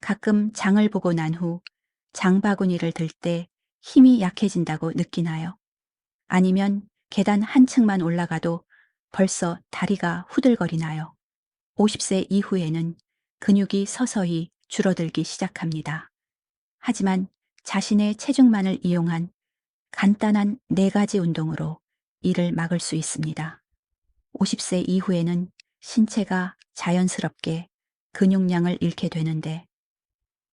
가끔 장을 보고 난 후 장바구니를 들 때 힘이 약해진다고 느끼나요? 아니면 계단 한 층만 올라가도 벌써 다리가 후들거리나요? 50세 이후에는 근육이 서서히 줄어들기 시작합니다. 하지만 자신의 체중만을 이용한 간단한 4가지 운동으로 이를 막을 수 있습니다. 50세 이후에는 신체가 자연스럽게 근육량을 잃게 되는데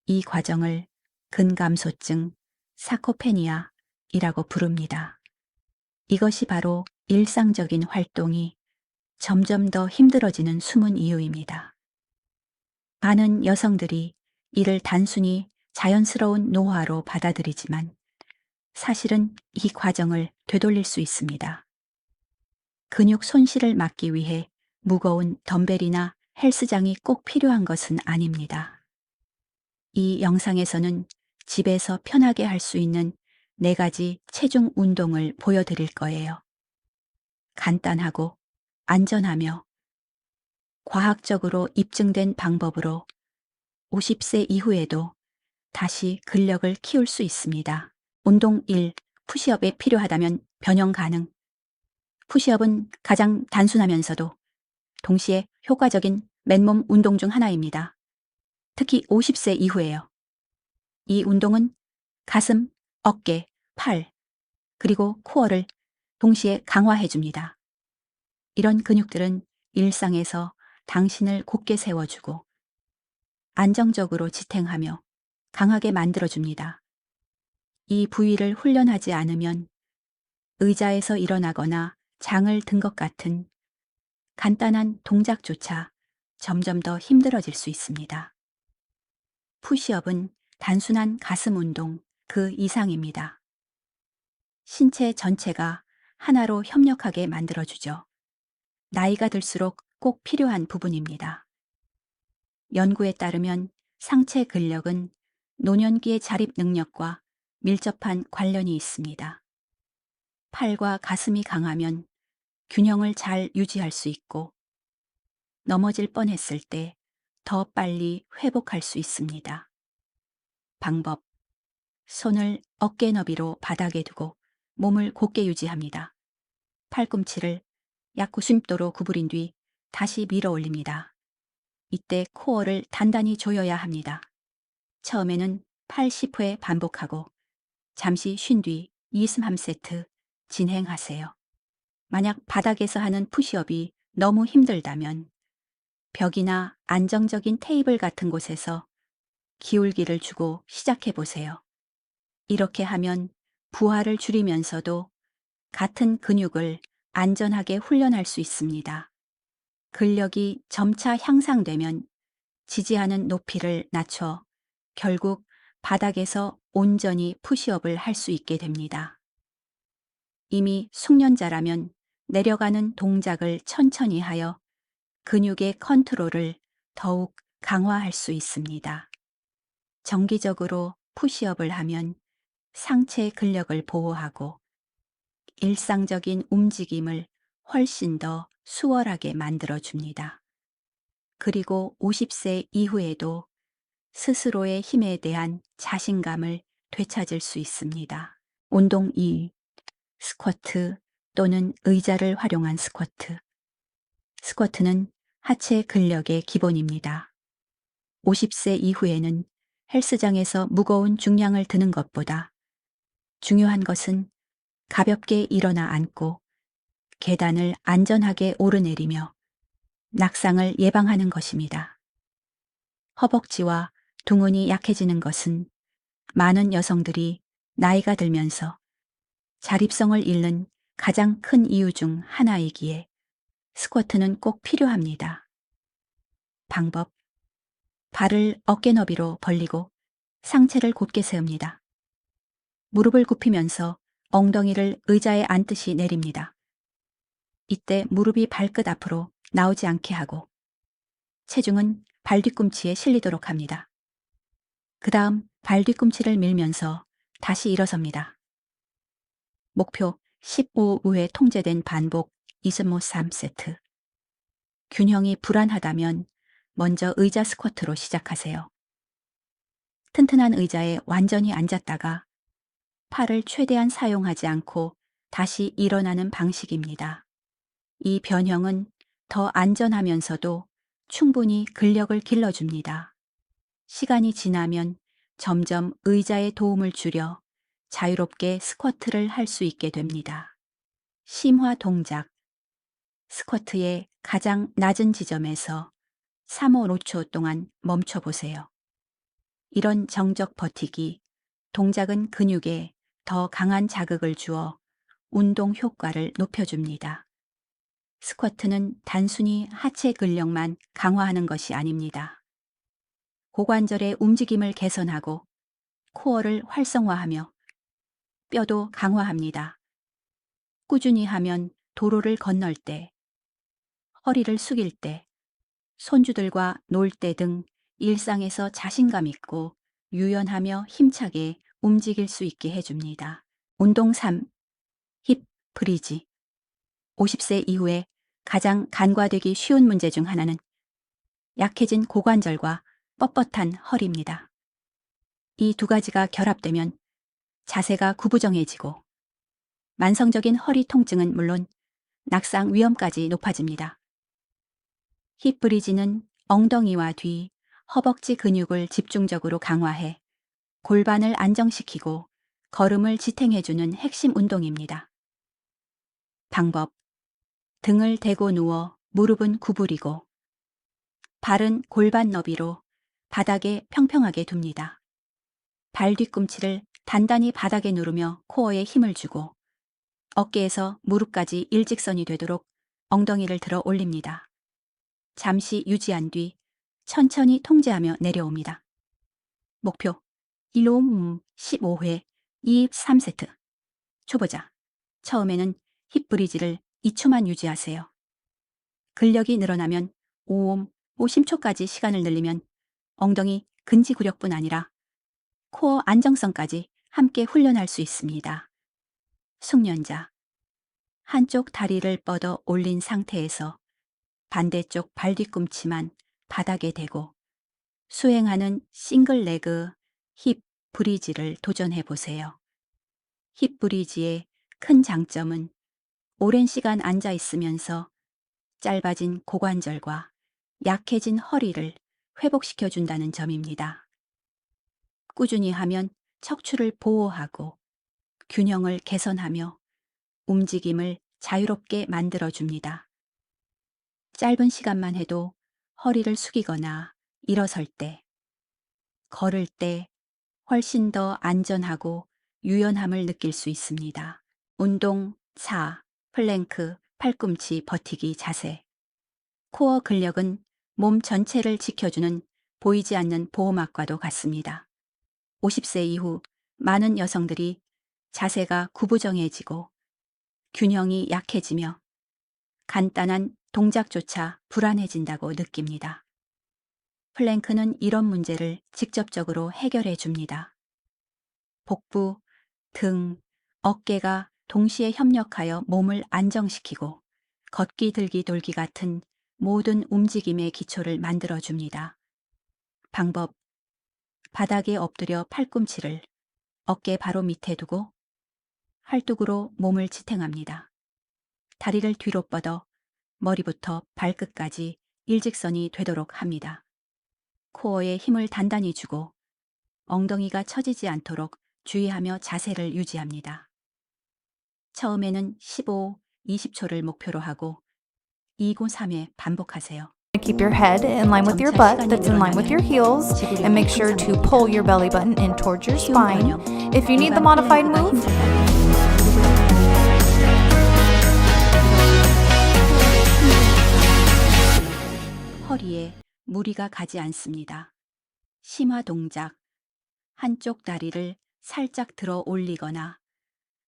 이 과정을 근감소증, 사코페니아이라고 부릅니다. 이것이 바로 일상적인 활동이 점점 더 힘들어지는 숨은 이유입니다. 많은 여성들이 이를 단순히 자연스러운 노화로 받아들이지만 사실은 이 과정을 되돌릴 수 있습니다. 근육 손실을 막기 위해 무거운 덤벨이나 헬스장이 꼭 필요한 것은 아닙니다. 이 영상에서는 집에서 편하게 할 수 있는 4가지 체중 운동을 보여드릴 거예요. 간단하고 안전하며 과학적으로 입증된 방법으로 50세 이후에도 다시 근력을 키울 수 있습니다. 운동 1. 푸시업에 필요하다면 변형 가능. 푸시업은 가장 단순하면서도 동시에 효과적인 맨몸 운동 중 하나입니다. 특히 50세 이후에요. 이 운동은 가슴, 어깨, 팔, 그리고 코어를 동시에 강화해 줍니다. 이런 근육들은 일상에서 당신을 곧게 세워주고 안정적으로 지탱하며 강하게 만들어줍니다. 이 부위를 훈련하지 않으면 의자에서 일어나거나 장을 든 것 같은 간단한 동작조차 점점 더 힘들어질 수 있습니다. 푸시업은 단순한 가슴 운동 그 이상입니다. 신체 전체가 하나로 협력하게 만들어주죠. 나이가 들수록 꼭 필요한 부분입니다. 연구에 따르면 상체 근력은 노년기의 자립 능력과 밀접한 관련이 있습니다. 팔과 가슴이 강하면 균형을 잘 유지할 수 있고 넘어질 뻔했을 때 더 빨리 회복할 수 있습니다. 방법. 손을 어깨 너비로 바닥에 두고 몸을 곧게 유지합니다. 팔꿈치를 약 90도로 구부린 뒤 다시 밀어 올립니다. 이때 코어를 단단히 조여야 합니다. 처음에는 80회 반복하고 잠시 쉰 뒤 23세트 진행하세요. 만약 바닥에서 하는 푸시업이 너무 힘들다면 벽이나 안정적인 테이블 같은 곳에서 기울기를 주고 시작해 보세요. 이렇게 하면 부하를 줄이면서도 같은 근육을 안전하게 훈련할 수 있습니다. 근력이 점차 향상되면 지지하는 높이를 낮춰 결국 바닥에서 온전히 푸시업을 할 수 있게 됩니다. 이미 숙련자라면 내려가는 동작을 천천히 하여 근육의 컨트롤을 더욱 강화할 수 있습니다. 정기적으로 푸시업을 하면 상체 근력을 보호하고 일상적인 움직임을 훨씬 더 수월하게 만들어줍니다. 그리고 50세 이후에도 스스로의 힘에 대한 자신감을 되찾을 수 있습니다. 운동 2. 스쿼트 또는 의자를 활용한 스쿼트. 스쿼트는 하체 근력의 기본입니다. 50세 이후에는 헬스장에서 무거운 중량을 드는 것보다 중요한 것은 가볍게 일어나 앉고 계단을 안전하게 오르내리며 낙상을 예방하는 것입니다. 허벅지와 둥근이 약해지는 것은 많은 여성들이 나이가 들면서 자립성을 잃는 가장 큰 이유 중 하나이기에 스쿼트는 꼭 필요합니다. 방법. 발을 어깨 너비로 벌리고 상체를 곧게 세웁니다. 무릎을 굽히면서 엉덩이를 의자에 앉듯이 내립니다. 이때 무릎이 발끝 앞으로 나오지 않게 하고 체중은 발 뒤꿈치에 실리도록 합니다. 그 다음 발 뒤꿈치를 밀면서 다시 일어섭니다. 목표 15회 통제된 반복 23세트. 균형이 불안하다면 먼저 의자 스쿼트로 시작하세요. 튼튼한 의자에 완전히 앉았다가 팔을 최대한 사용하지 않고 다시 일어나는 방식입니다. 이 변형은 더 안전하면서도 충분히 근력을 길러줍니다. 시간이 지나면 점점 의자의 도움을 줄여 자유롭게 스쿼트를 할 수 있게 됩니다. 심화 동작. 스쿼트의 가장 낮은 지점에서 3호 5초 동안 멈춰 보세요. 이런 정적 버티기, 동작은 근육에 더 강한 자극을 주어 운동 효과를 높여줍니다. 스쿼트는 단순히 하체 근력만 강화하는 것이 아닙니다. 고관절의 움직임을 개선하고 코어를 활성화하며 뼈도 강화합니다. 꾸준히 하면 도로를 건널 때, 허리를 숙일 때, 손주들과 놀 때 등 일상에서 자신감 있고 유연하며 힘차게 움직일 수 있게 해줍니다. 운동 3. 힙 브리지. 50세 이후에 가장 간과되기 쉬운 문제 중 하나는 약해진 고관절과 뻣뻣한 허리입니다. 이 두 가지가 결합되면 자세가 구부정해지고 만성적인 허리 통증은 물론 낙상 위험까지 높아집니다. 힙 브리지는 엉덩이와 뒤, 허벅지 근육을 집중적으로 강화해 골반을 안정시키고 걸음을 지탱해주는 핵심 운동입니다. 방법. 등을 대고 누워 무릎은 구부리고 발은 골반 너비로 바닥에 평평하게 둡니다. 발 뒤꿈치를 단단히 바닥에 누르며 코어에 힘을 주고 어깨에서 무릎까지 일직선이 되도록 엉덩이를 들어 올립니다. 잠시 유지한 뒤 천천히 통제하며 내려옵니다. 목표 1홈 15회 23세트. 초보자. 처음에는 힙 브리지를 2초만 유지하세요. 근력이 늘어나면 5홈 50초까지 시간을 늘리면 엉덩이 근지구력뿐 아니라 코어 안정성까지 함께 훈련할 수 있습니다. 숙련자. 한쪽 다리를 뻗어 올린 상태에서 반대쪽 발 뒤꿈치만 바닥에 대고 수행하는 싱글 레그 힙 브리지를 도전해 보세요. 힙 브리지의 큰 장점은 오랜 시간 앉아 있으면서 짧아진 고관절과 약해진 허리를 회복시켜 준다는 점입니다. 꾸준히 하면 척추를 보호하고 균형을 개선하며 움직임을 자유롭게 만들어 줍니다. 짧은 시간만 해도 허리를 숙이거나 일어설 때, 걸을 때 훨씬 더 안전하고 유연함을 느낄 수 있습니다. 운동 4. 플랭크, 팔꿈치 버티기 자세. 코어 근력은 몸 전체를 지켜주는 보이지 않는 보호막과도 같습니다. 50세 이후 많은 여성들이 자세가 구부정해지고 균형이 약해지며 간단한 동작조차 불안해진다고 느낍니다. 플랭크는 이런 문제를 직접적으로 해결해 줍니다. 복부, 등, 어깨가 동시에 협력하여 몸을 안정시키고 걷기, 들기, 돌기 같은 모든 움직임의 기초를 만들어 줍니다. 방법. 바닥에 엎드려 팔꿈치를 어깨 바로 밑에 두고 팔뚝으로 몸을 지탱합니다. 다리를 뒤로 뻗어 머리부터 발끝까지 일직선이 되도록 합니다. 코어에 힘을 단단히 주고 엉덩이가 처지지 않도록 주의하며 자세를 유지합니다. 처음에는 15, 20초를 목표로 하고 2고 3회 반복하세요. Keep your head in line with your butt, that's in line with your heels, and make sure to pull your belly button in towards your spine. If you need the modified move, 허리에 무리가 가지 않습니다. 심화 동작. 한쪽 다리를 살짝 들어 올리거나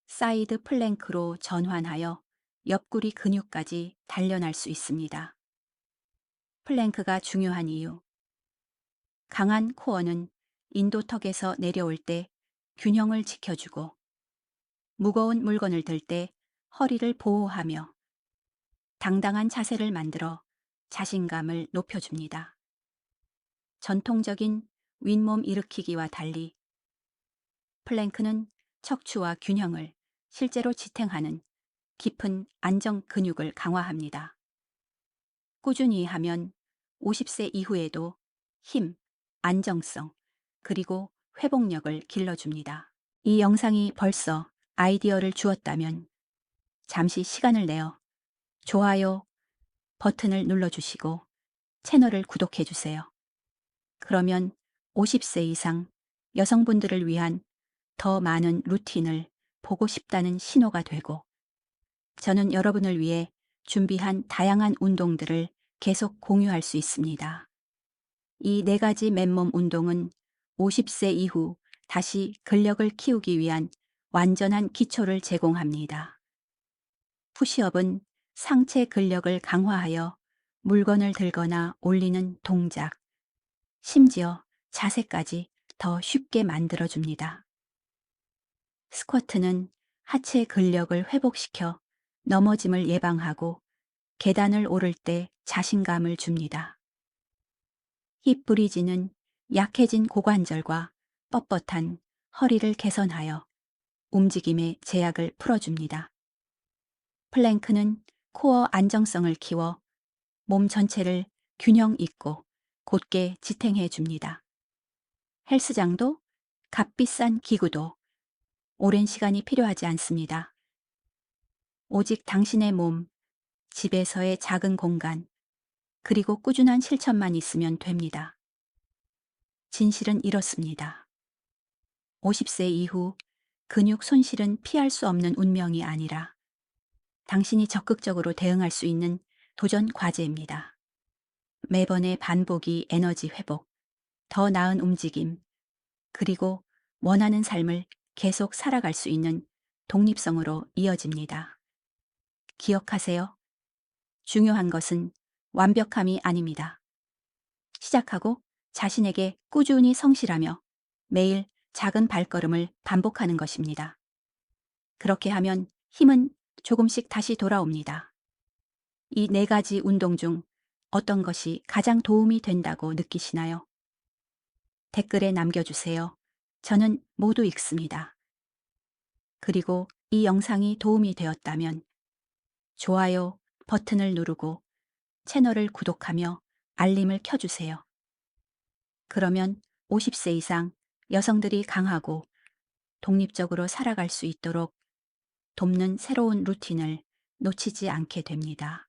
사이드 플랭크로 전환하여 옆구리 근육까지 단련할 수 있습니다. 플랭크가 중요한 이유. 강한 코어는 인도턱에서 내려올 때 균형을 지켜주고 무거운 물건을 들 때 허리를 보호하며 당당한 자세를 만들어 자신감을 높여줍니다. 전통적인 윗몸 일으키기와 달리 플랭크는 척추와 균형을 실제로 지탱하는 깊은 안정 근육을 강화합니다. 꾸준히 하면 50세 이후에도 힘, 안정성, 그리고 회복력을 길러줍니다. 이 영상이 벌써 아이디어를 주었다면 잠시 시간을 내어 좋아요 버튼을 눌러주시고 채널을 구독해주세요. 그러면 50세 이상 여성분들을 위한 더 많은 루틴을 보고 싶다는 신호가 되고, 저는 여러분을 위해 준비한 다양한 운동들을 계속 공유할 수 있습니다. 이 4가지 맨몸 운동은 50세 이후 다시 근력을 키우기 위한 완전한 기초를 제공합니다. 푸시업은 상체 근력을 강화하여 물건을 들거나 올리는 동작, 심지어 자세까지 더 쉽게 만들어줍니다. 스쿼트는 하체 근력을 회복시켜 넘어짐을 예방하고 계단을 오를 때 자신감을 줍니다. 힙 브리지는 약해진 고관절과 뻣뻣한 허리를 개선하여 움직임의 제약을 풀어줍니다. 플랭크는 코어 안정성을 키워 몸 전체를 균형 있고 곧게 지탱해 줍니다. 헬스장도 값비싼 기구도 오랜 시간이 필요하지 않습니다. 오직 당신의 몸, 집에서의 작은 공간, 그리고 꾸준한 실천만 있으면 됩니다. 진실은 이렇습니다. 50세 이후 근육 손실은 피할 수 없는 운명이 아니라 당신이 적극적으로 대응할 수 있는 도전 과제입니다. 매번의 반복이 에너지 회복, 더 나은 움직임, 그리고 원하는 삶을 계속 살아갈 수 있는 독립성으로 이어집니다. 기억하세요. 중요한 것은 완벽함이 아닙니다. 시작하고 자신에게 꾸준히 성실하며 매일 작은 발걸음을 반복하는 것입니다. 그렇게 하면 힘은 조금씩 다시 돌아옵니다. 이 4가지 운동 중 어떤 것이 가장 도움이 된다고 느끼시나요? 댓글에 남겨주세요. 저는 모두 읽습니다. 그리고 이 영상이 도움이 되었다면 좋아요 버튼을 누르고 채널을 구독하며 알림을 켜주세요. 그러면 50세 이상 여성들이 강하고 독립적으로 살아갈 수 있도록 돕는 새로운 루틴을 놓치지 않게 됩니다.